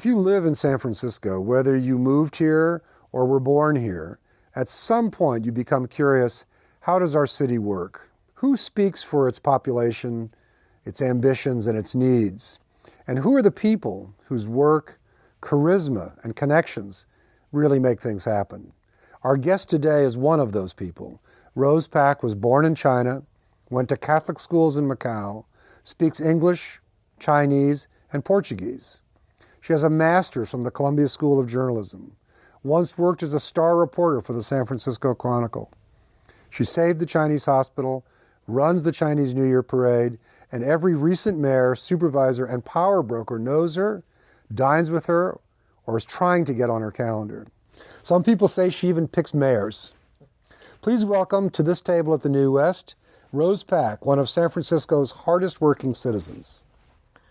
If you live in San Francisco, whether you moved here or were born here, at some point you become curious, how does our city work? Who speaks for its population, its ambitions, and its needs? And who are the people whose work, charisma, and connections really make things happen? Our guest today is one of those people. Rose Pak was born in China, went to Catholic schools in Macau, speaks English, Chinese, and Portuguese. She has a master's from the Columbia School of Journalism, once worked as a star reporter for the San Francisco Chronicle. She saved the Chinese hospital, runs the Chinese New Year parade, and every recent mayor, supervisor, and power broker knows her, dines with her, or is trying to get on her calendar. Some people say she even picks mayors. Please welcome to this table at the New West, Rose Pak, one of San Francisco's hardest working citizens.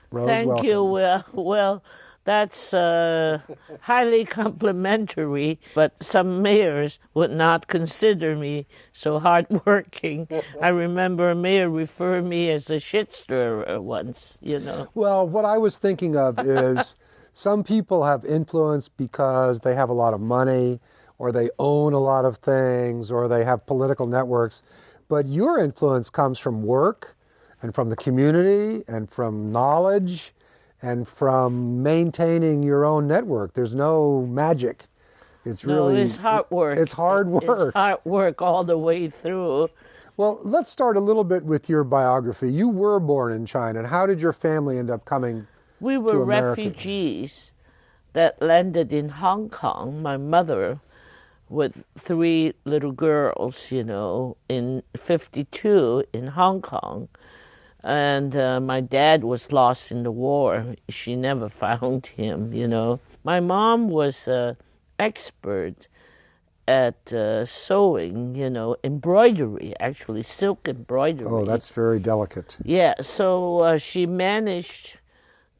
Rose, Thank welcome. you, Will. Well, that's highly complimentary, but some mayors would not consider me so hardworking. I remember a mayor referred me as a shit stirrer once, you know. Well, what I was thinking of is some people have influence because they have a lot of money, or they own a lot of things, or they have political networks. But your influence comes from work, and from the community, and from knowledge, and from maintaining your own network. There's no magic. It's really... No, it's hard work. It's hard work. It's hard work all the way through. Well, let's start a little bit with your biography. You were born in China, and how did your family end up coming We were to America? refugees that landed in Hong Kong. My mother, with 3 little girls, you know, in 1952 in Hong Kong. And my dad was lost in the war. She never found him, you know. My mom was an expert at sewing, you know, embroidery, actually, silk embroidery. Oh, that's very delicate. Yeah, so she managed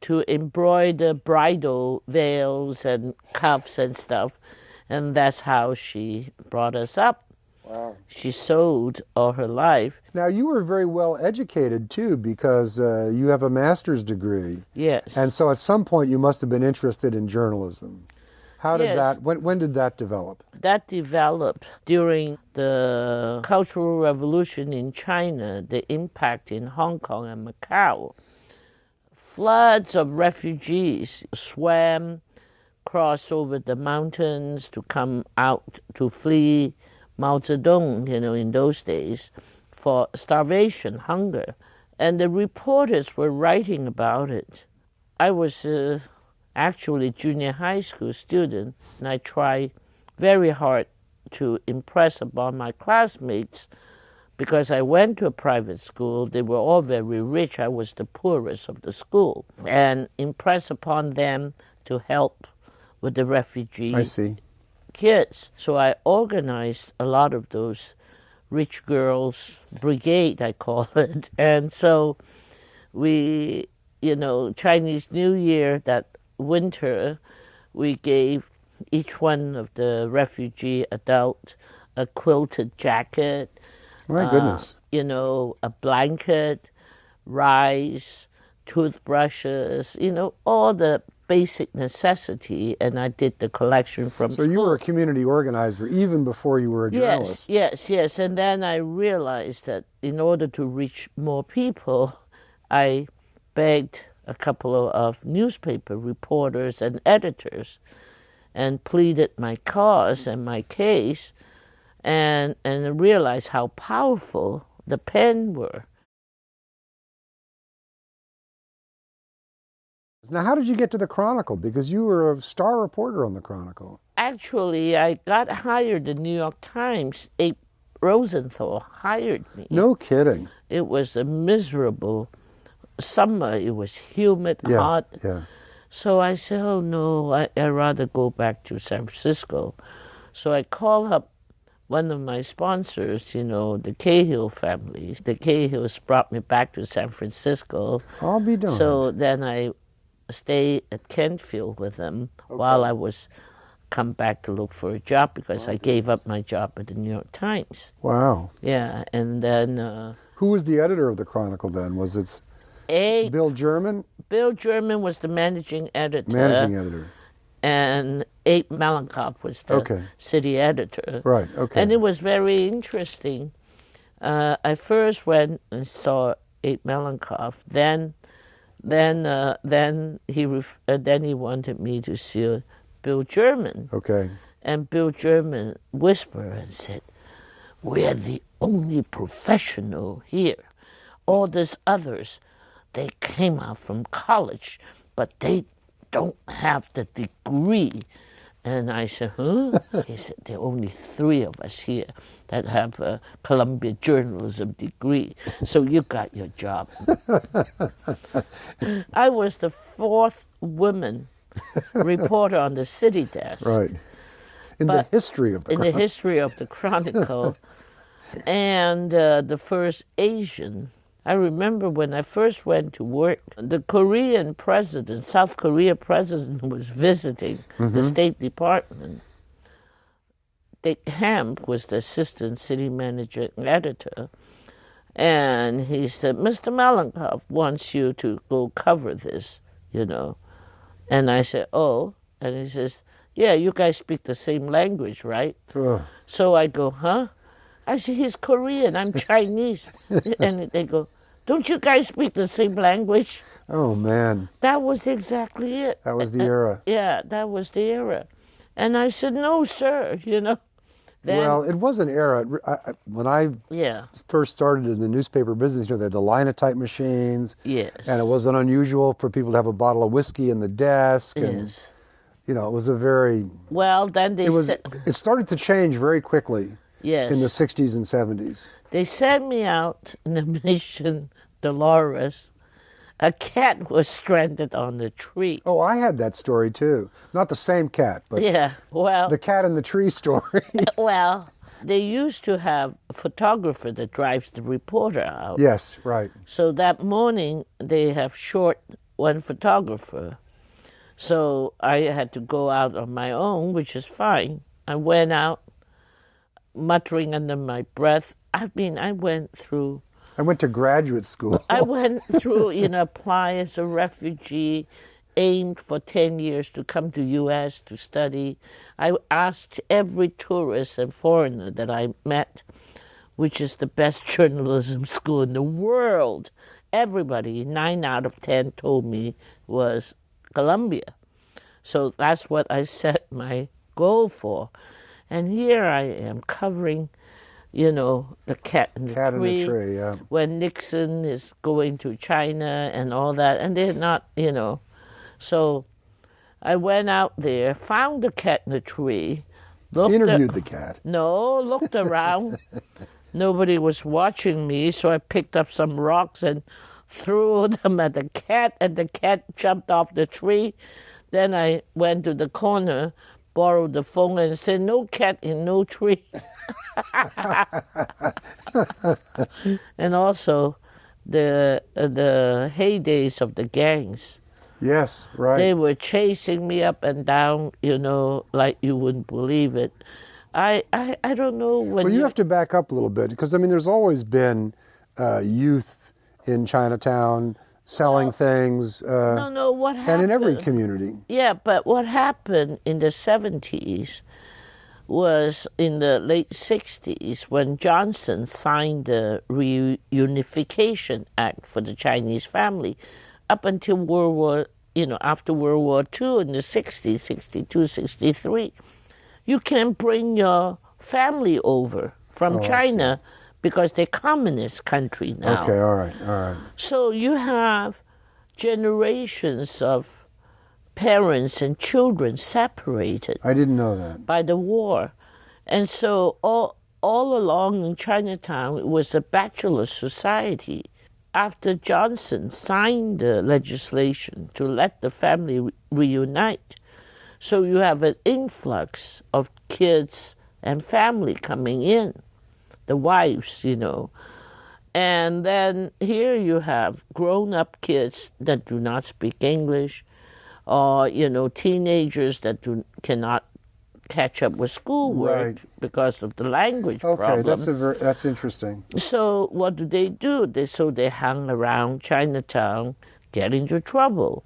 to embroider bridal veils and cuffs and stuff, and that's how she brought us up. Wow. She sewed all her life. Now, you were very well educated, too, because you have a master's degree. Yes. And so at some point you must have been interested in journalism. How did Yes. that, when did that develop? That developed during the Cultural Revolution in China, the impact in Hong Kong and Macau. Floods of refugees swam, crossed over the mountains to come out to flee Mao Zedong, you know, in those days, for starvation, hunger. And the reporters were writing about it. I was actually a junior high school student, and I tried very hard to impress upon my classmates because I went to a private school. They were all very rich. I was the poorest of the school. And impress upon them to help with the refugee I see. kids. So I organized a lot of those rich girls brigade, I call it. And so we, you know, Chinese New Year, that winter, we gave each one of the refugee adult a quilted jacket. My goodness. You know, a blanket, rice, toothbrushes, you know, all the basic necessity, and I did the collection from So school. you were a community organizer even before you were a journalist. Yes. And then I realized that in order to reach more people, I begged a couple of newspaper reporters and editors and pleaded my cause and my case, and realized how powerful the pen were. Now, how did you get to the Chronicle? Because you were a star reporter on the Chronicle. Actually, I got hired at the New York Times. Abe Rosenthal hired me. No kidding. It was a miserable summer. It was humid, hot. Yeah. So I said, oh no, I'd rather go back to San Francisco. So I called up one of my sponsors, you know, the Cahill family. The Cahills brought me back to San Francisco. I'll be darned. So then I stayed at Kentfield with them while I was come back to look for a job because I gave up my job at the New York Times. Wow. Yeah, and then... Who was the editor of the Chronicle then? Was it Bill German? Bill German was the managing editor. Managing editor. And Abe Malenkov was the city editor. Right, okay. And it was very interesting. I first went and saw Abe Malenkov. Then he wanted me to see Bill German. Okay. And Bill German whispered and said, "We're the only professional here. All these others, they came out from college, but they don't have the degree." And I said, "Huh?" He said, "There are only 3 of us here that have a Columbia journalism degree, so you got your job." I was the 4th woman reporter on the city desk. Right. In the history of the Chronicle. And the first Asian. I remember when I first went to work, the Korean president, South Korea president, was visiting the State Department. Dick Hamp was the assistant city manager and editor. And he said, "Mr. Malenkov wants you to go cover this, you know." And I said, "Oh." And he says, "Yeah, you guys speak the same language, right?" So I go, "Huh?" I said, "He's Korean, I'm Chinese." And they go, "Don't you guys speak the same language?" Oh, man. That was exactly it. That was the era. Yeah, that was the era. And I said, "No, sir," you know. Then, well, it was an era. When I first started in the newspaper business, they had the linotype machines. Yes. And it wasn't unusual for people to have a bottle of whiskey in the desk. And, yes. It was a very... Well, then it started to change very quickly. Yes. In the 60s and 70s. They sent me out in the Mission Dolores. A cat was stranded on the tree. Oh, I had that story too. Not the same cat, but the cat in the tree story. Well, they used to have a photographer that drives the reporter out. Yes, right. So that morning, they have short one photographer. So I had to go out on my own, which is fine. I went out, muttering under my breath. I went to graduate school. I went through, apply as a refugee, aimed for 10 years to come to U.S. to study. I asked every tourist and foreigner that I met, which is the best journalism school in the world. Everybody, 9 out of 10 told me was Columbia. So that's what I set my goal for. And here I am covering, the cat in the tree. Yeah. When Nixon is going to China and all that. And they're not, So I went out there, found the cat in the tree. Interviewed the cat. No, looked around. Nobody was watching me, so I picked up some rocks and threw them at the cat, and the cat jumped off the tree. Then I went to the corner, borrowed the phone, and said, "No cat in no tree." And also, the heydays of the gangs. Yes, right. They were chasing me up and down, like you wouldn't believe it. I don't know when. Well, you have to back up a little bit because there's always been youth in Chinatown selling things. No, what happened? And in every community. Yeah, but what happened in the 70s was in the late 60s when Johnson signed the Reunification Act for the Chinese family. Up until after World War II in the 60s, 62, 63, you can bring your family over from China because they're communist country now. Okay, all right. So you have generations of parents and children separated. I didn't know that. By the war. And so all along in Chinatown, it was a bachelor society. After Johnson signed the legislation to let the family reunite, so you have an influx of kids and family coming in, the wives, And then here you have grown-up kids that do not speak English, or, teenagers that cannot catch up with schoolwork because of the language problem. Okay, that's interesting. So what do? They hung around Chinatown get into trouble.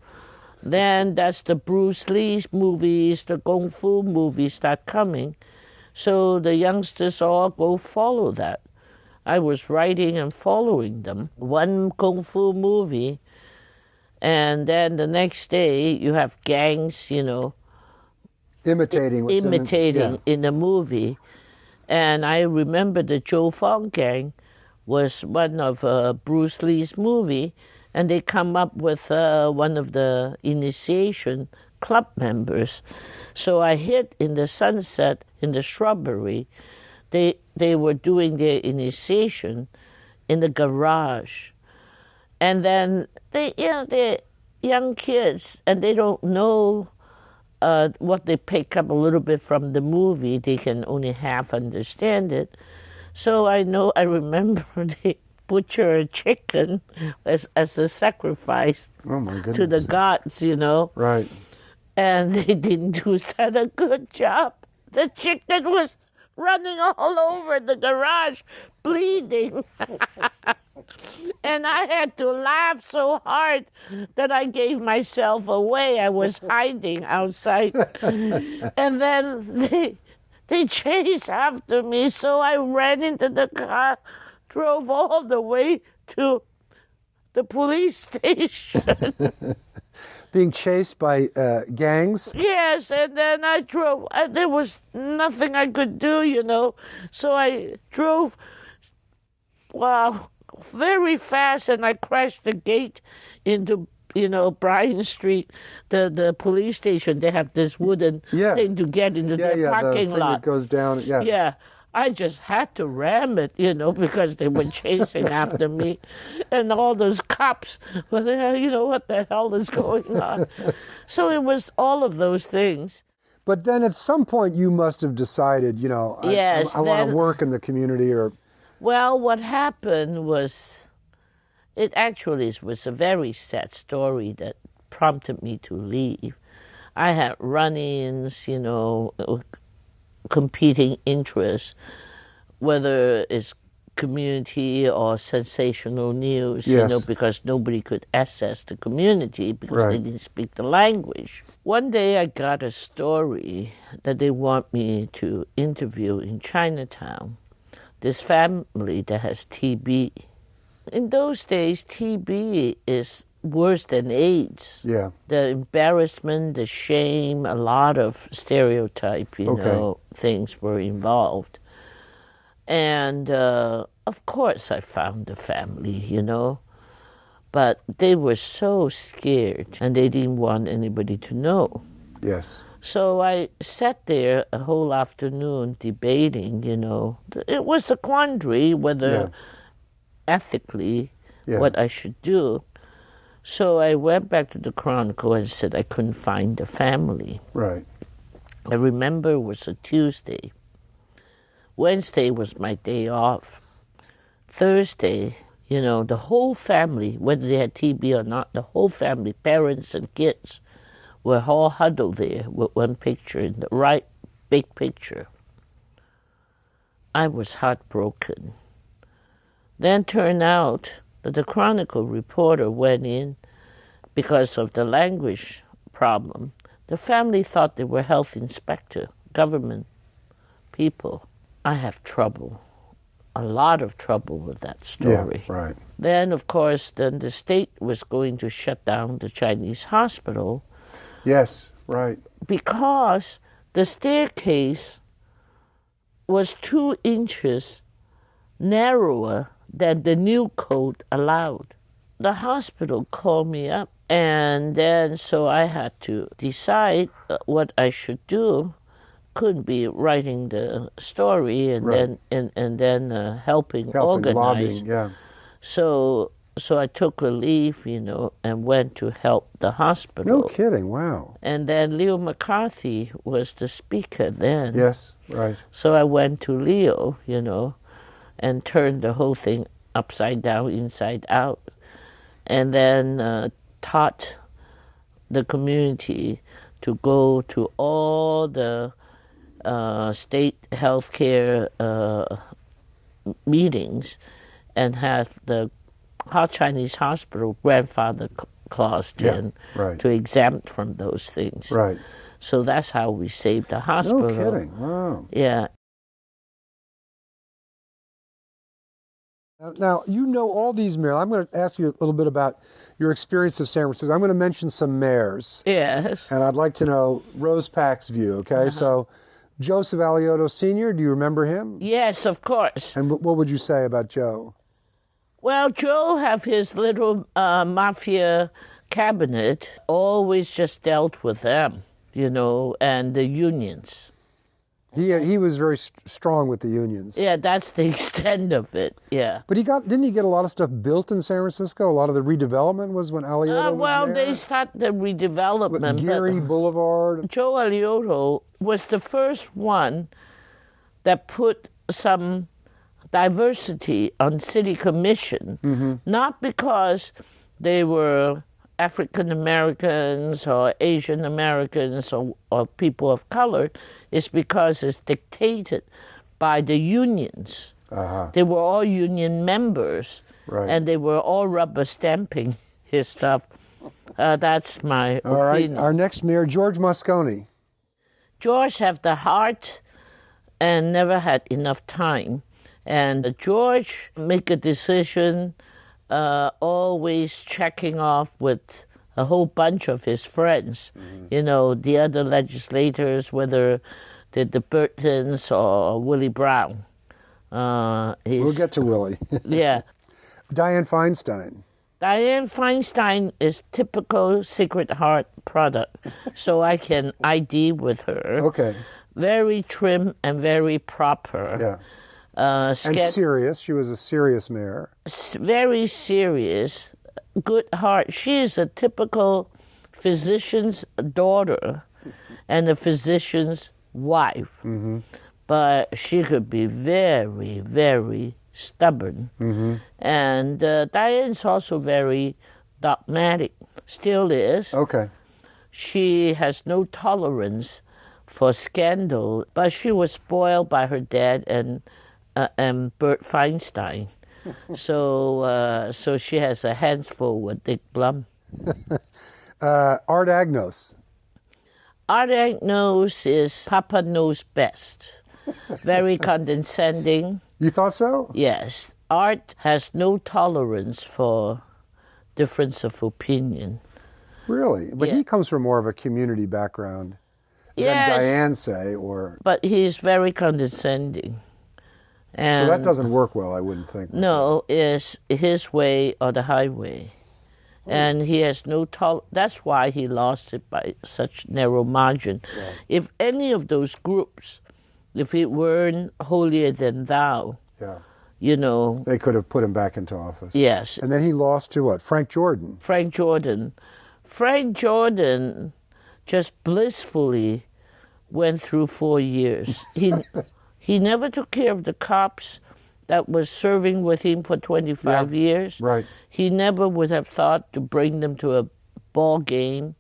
Then that's the Bruce Lee movies, the Kung Fu movies start coming. So the youngsters all go follow that. I was writing and following them. One Kung Fu movie, and then the next day you have gangs, imitating in the movie. And I remember the Zhou Fang gang was one of Bruce Lee's movie, and they come up with one of the initiation club members. So I hid in the sunset in the shrubbery. They were doing their initiation in the garage. And then they're young kids, and they don't know what they pick up a little bit from the movie. They can only half understand it. So I remember they butcher a chicken as a sacrifice to the gods, Right. And they didn't do such a good job. The chicken was running all over the garage, bleeding. And I had to laugh so hard that I gave myself away. I was hiding outside. And then they chased after me, so I ran into the car, drove all the way to the police station. Being chased by gangs? Yes, and then I drove. There was nothing I could do, So I drove, very fast, and I crashed the gate into, Bryan Street, the police station. They have this wooden thing to get into their parking lot. That goes down. Yeah. Yeah. I just had to ram it, because they were chasing after me. And all those cops were there, what the hell is going on? So it was all of those things. But then at some point you must have decided, I want to work in the community or... Well, what happened was, it actually was a very sad story that prompted me to leave. I had run-ins, competing interests, whether it's community or sensational news, because nobody could access the community because they didn't speak the language. One day I got a story that they want me to interview in Chinatown, this family that has TB. In those days, TB is worse than AIDS. Yeah. The embarrassment, the shame, a lot of stereotype, things were involved. And of course I found the family, but they were so scared and they didn't want anybody to know. Yes. So I sat there a whole afternoon debating, It was a quandary whether ethically what I should do. So I went back to the Chronicle and said I couldn't find the family. Right. I remember it was a Tuesday. Wednesday was my day off. Thursday, the whole family, whether they had TB or not, the whole family, parents and kids, were all huddled there with one picture in the right big picture. I was heartbroken. Then turned out that the Chronicle reporter went in because of the language problem. The family thought they were health inspector, government people. I have trouble, a lot of trouble with that story. Yeah, right. Then, of course, the state was going to shut down the Chinese hospital. Yes, right. Because the staircase was 2 inches narrower than the new code allowed. The hospital called me up, and then so I had to decide what I should do. Couldn't be writing the story and then helping organize. Lobbying, yeah. So I took a leave, and went to help the hospital. No kidding, wow. And then Leo McCarthy was the speaker then. Yes, right. So I went to Leo, and turned the whole thing upside down, inside out, and then taught the community to go to all the state healthcare meetings and have the Chinese hospital grandfather clause Yeah, in right. to exempt from those things. Right. So that's how we saved the hospital. No kidding. Wow. Yeah. Now, you know all these mayors. I'm going to ask you a little bit about your experience of San Francisco. I'm going to mention some mayors. Yes. And I'd like to know Rose Pak's view, okay? So, Joseph Alioto Sr., do you remember him? Yes, of course. And what would you say about Joe? Well, Joe have his little mafia cabinet, always just dealt with them, you know, and the unions. He was very strong with the unions. Yeah, that's the extent of it, yeah. But didn't he get a lot of stuff built in San Francisco? A lot of the redevelopment was when Alioto was well, there? they started the redevelopment. With Geary Boulevard. Joe Alioto was the first one that put some diversity on city commission, not because they were African Americans or Asian Americans or people of color. It's because it's dictated by the unions. They were all union members, right. and they were all rubber stamping his stuff. That's my All right, opinion. our next mayor, George Moscone. George had the heart and never had enough time. And George make a decision, always checking off with a whole bunch of his friends, you know, the other legislators, whether they're the Burtons or Willie Brown. We'll get to Willie. Yeah. Dianne Feinstein. Dianne Feinstein is typical Sacred Heart product, so I can ID with her. Okay. Very trim and very proper. Yeah. And serious. She was a serious mayor. Very serious, good heart. She is a typical physician's daughter and a physician's wife. But she could be very, very stubborn. And Diane's also very dogmatic, still is. Okay. She has no tolerance for scandal, but she was spoiled by her dad and Bert Feinstein. So she has a hands full with Dick Blum. Art Agnos. Art Agnos is Papa knows best. Very condescending. You thought so? Yes. Art has no tolerance for difference of opinion. Really? But Yeah. he comes from more of a community background Yes, than Diane, say, or... but he's very condescending. And So that doesn't work well, I wouldn't think. No, it's his way or the highway. And he has no that's why he lost it by such narrow margin. Yeah. If any of those groups, if it weren't holier than thou, Yeah. you know. They could have put him back into office. Yes. And then he lost to what? Frank Jordan. Frank Jordan. Frank Jordan just blissfully went through 4 years. He never took care of the cops that was serving with him for 25 years. Right. He never would have thought to bring them to a ball game,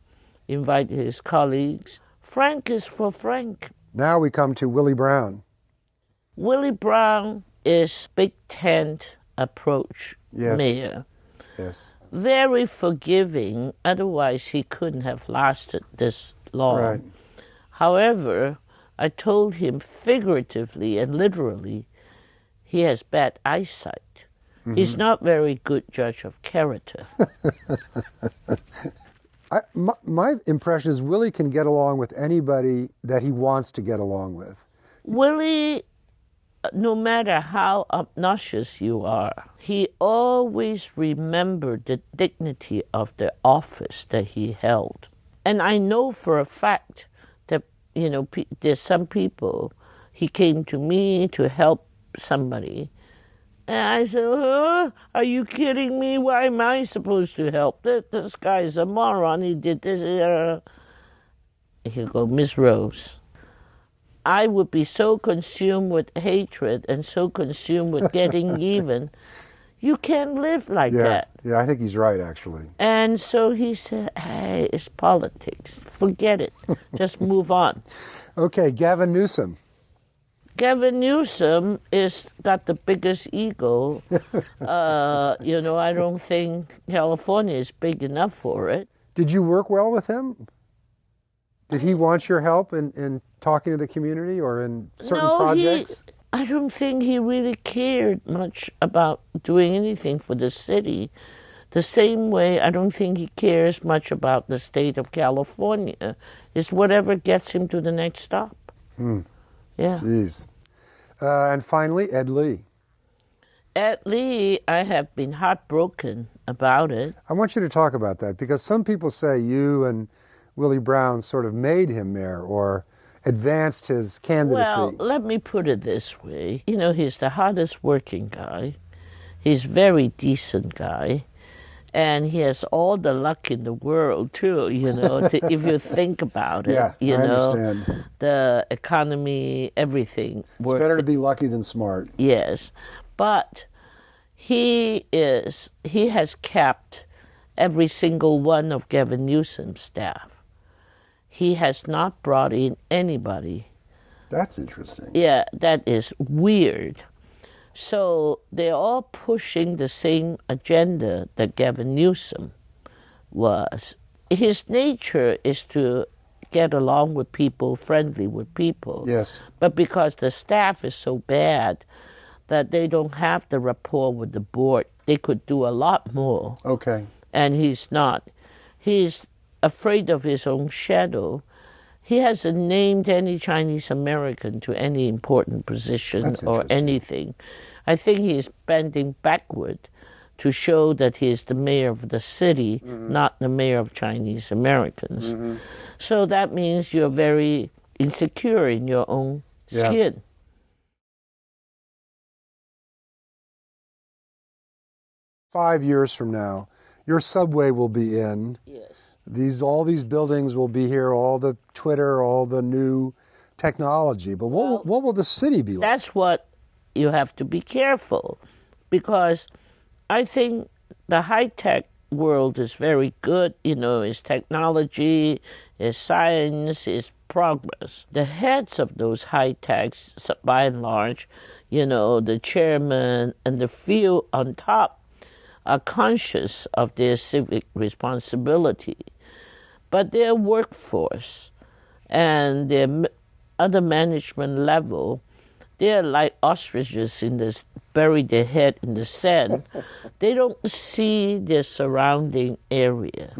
invite his colleagues. Frank is for Frank. Now we come to Willie Brown. Willie Brown is big tent approach mayor. Yes. Very forgiving, otherwise he couldn't have lasted this long. Right. However, I told him figuratively and literally, he has bad eyesight. He's not very good judge of character. My impression is Willie can get along with anybody that he wants to get along with. Willie, no matter how obnoxious you are, he always remembered the dignity of the office that he held. And I know for a fact that, you know, there's some people, he came to me to help somebody. And I said, are you kidding me? Why am I supposed to help? This guy's a moron. He did this. He'll go, Miss Rose, I would be so consumed with hatred and so consumed with getting even. You can't live like that. Yeah, I think he's right, actually. And so he said, hey, it's politics. Forget it. Just move on. Okay, Gavin Newsom. Gavin Newsom is got the biggest ego. I don't think California is big enough for it. Did you work well with him? Did he want your help in talking to the community or in certain projects? I don't think he really cared much about doing anything for the city. The same way I don't think he cares much about the state of California. It's whatever gets him to the next stop. Yeah. Jeez. And finally, Ed Lee. Ed Lee, I have been heartbroken about it. I want you to talk about that because some people say you and Willie Brown sort of made him mayor or advanced his candidacy. Well, let me put it this way. He's the hardest working guy. He's a very decent guy. And he has all the luck in the world, too, if you think about it. Yeah, I understand. The economy, everything. It's better to be lucky than smart. Yes. But he has kept every single one of Gavin Newsom's staff. He has not brought in anybody. That's interesting. Yeah, that is weird. So they're all pushing the same agenda that Gavin Newsom was. His nature is to get along with people, friendly with people. Yes. But because the staff is so bad that they don't have the rapport with the board, they could do a lot more. Okay. And he's not. He's afraid of his own shadow. He hasn't named any Chinese American to any important position or anything. I think he's bending backward to show that he is the mayor of the city, not the mayor of Chinese Americans. So that means you're very insecure in your own skin. 5 years from now, your subway will be in. Yes. All these buildings will be here, all the Twitter, all the new technology. But what will the city be like? That's what you have to be careful, because I think the high-tech world is very good, it's technology, it's science, it's progress. The heads of those high-techs, by and large, the chairman and the few on top are conscious of their civic responsibility. But their workforce and their other management level, they're like ostriches bury their head in the sand. They don't see their surrounding area.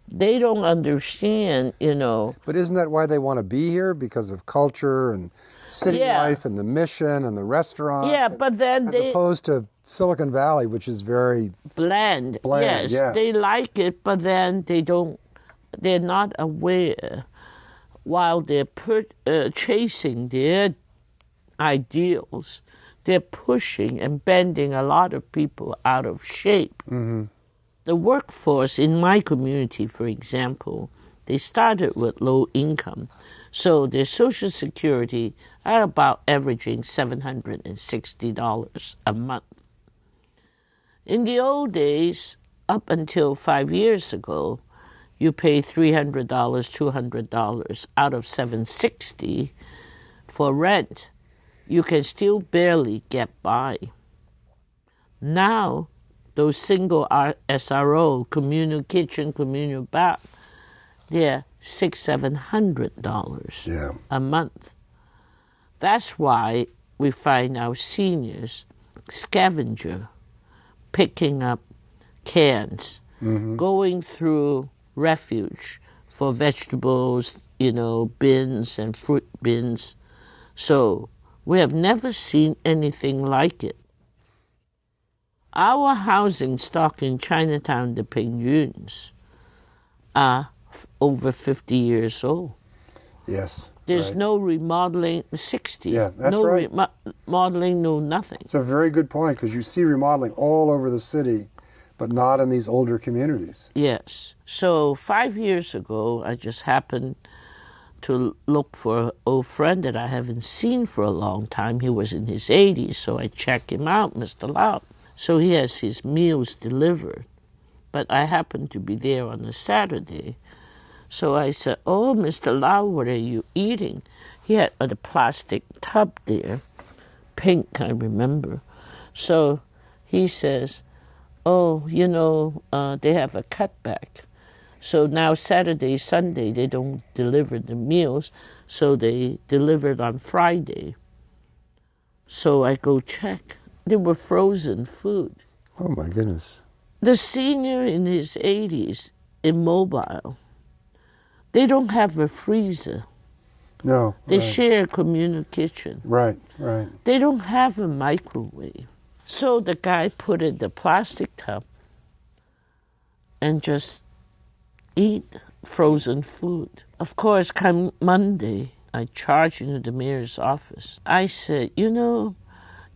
They don't understand, But isn't that why they want to be here? Because of culture and city life and the mission and the restaurants? Yeah, but then as opposed to Silicon Valley, which is very bland. Yes, they like it, but then they're not aware while they're chasing their ideals, they're pushing and bending a lot of people out of shape. The workforce in my community, for example, they started with low income. So their Social Security are about averaging $760 a month. In the old days, up until 5 years ago, you pay $300, $200 out of $760 for rent. You can still barely get by. Now, those single SRO, communal kitchen, communal bath, they're $600-700 a month. That's why we find our seniors scavenger, picking up cans, going through refuge for vegetables, bins and fruit bins. So we have never seen anything like it. Our housing stock in Chinatown, the Pingyuns, are over 50 years old. Yes. There's no remodeling, 60. Yeah, that's no right. remodeling, no nothing. It's a very good point, because you see remodeling all over the city, but not in these older communities. Yes. So 5 years ago, I just happened to look for an old friend that I haven't seen for a long time. He was in his 80s, so I checked him out, Mr. Lau. So he has his meals delivered. But I happened to be there on a Saturday. So I said, "Oh, Mr. Lau, what are you eating?" he had a plastic tub there, pink, I remember. So he says, oh, they have a cutback. So now Saturday, Sunday, they don't deliver the meals, so they deliver it on Friday. So I go check. They were frozen food. Oh, my goodness. The senior in his 80s, immobile, they don't have a freezer. No. They right. share a communal kitchen. Right. They don't have a microwave. So the guy put in the plastic tub and just eat frozen food. Of course, come Monday, I charged into the mayor's office. I said, you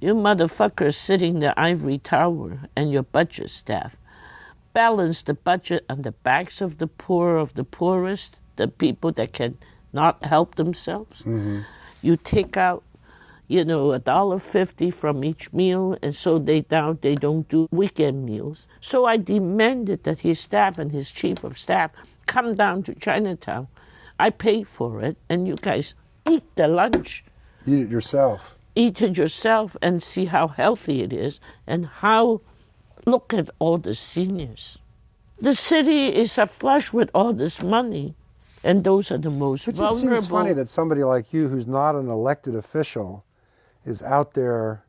motherfuckers sitting in the ivory tower and your budget staff balance the budget on the backs of the poor, of the poorest, the people that can not help themselves. Mm-hmm. You take out, $1.50 from each meal, and so they don't do weekend meals. So I demanded that his staff and his chief of staff come down to Chinatown. I paid for it, and you guys eat the lunch. Eat it yourself. Eat it yourself and see how healthy it is, and look at all the seniors. The city is aflush with all this money, and those are the most vulnerable. It just seems funny that somebody like you, who's not an elected official, is out there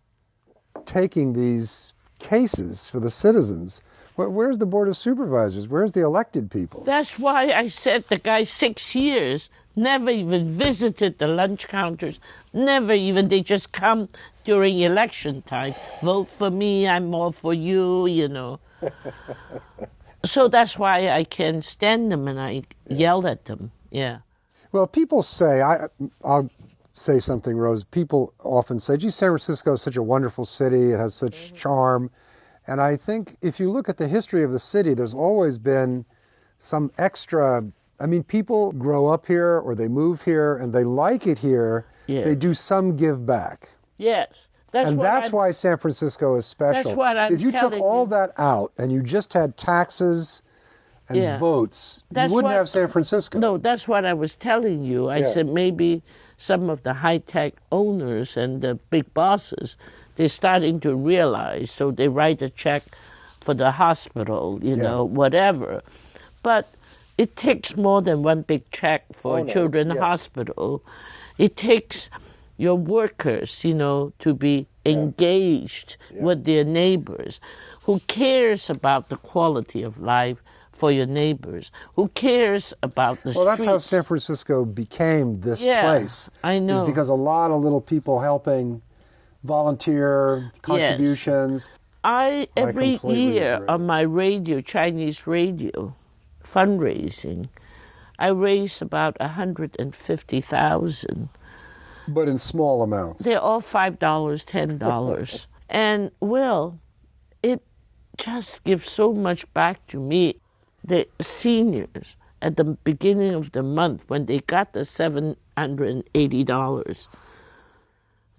taking these cases for the citizens. Where's the Board of Supervisors? Where's the elected people? That's why I said the guy 6 years, never even visited the lunch counters, they just come during election time. Vote for me, I'm all for you, So that's why I can stand them and I yell at them, yeah. Well, people say, I'll say something, Rose. People often say, gee, San Francisco is such a wonderful city. It has such charm. And I think if you look at the history of the city, there's always been some extra, people grow up here or they move here and they like it here. Yes. They do some give back. Yes. That's why San Francisco is special. That's what I'm If you took all that out and you just had taxes and votes, you wouldn't have San Francisco. No, that's what I was telling you. I said maybe some of the high-tech owners and the big bosses, they're starting to realize, so they write a check for the hospital, whatever. But it takes more than one big check for a children's hospital. It takes your workers, to be engaged with their neighbors. Who cares about the quality of life for your neighbors? Who cares about the streets? Well, that's how San Francisco became this place. I know. Is because a lot of little people helping, volunteer, contributions. Yes. Every year on my radio, Chinese radio, fundraising, I raise about $150,000. But in small amounts. They're all $5, $10. And, Will, it just gives so much back to me. The seniors, at the beginning of the month, when they got the $780,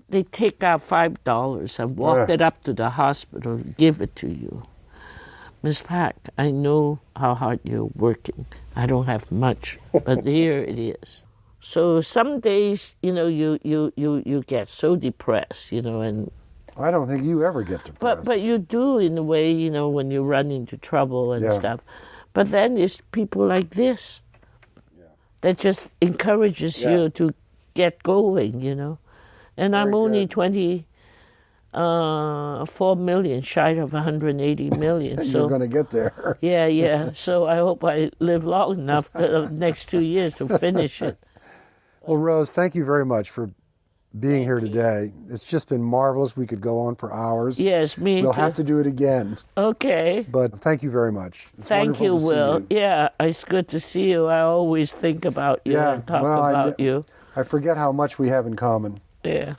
they take out $5 and walk it up to the hospital, give it to you. Miss Pak, I know how hard you're working. I don't have much, but here it is. So some days, you get so depressed, and I don't think you ever get depressed. But you do in a way, when you run into trouble and stuff. But then it's people like this that just encourages you to get going, And I'm only 24 million, shy of 180 million. So you're going to get there. Yeah. So I hope I live long enough the next 2 years to finish it. Well, Rose, thank you very much for being here today. It's just been marvelous. We could go on for hours. Yes, me We'll too. have to do it again. Okay. But thank you very much. It's thank you, Will. Yeah, it's good to see you. I always think about you and talk about you. I forget how much we have in common. Yeah.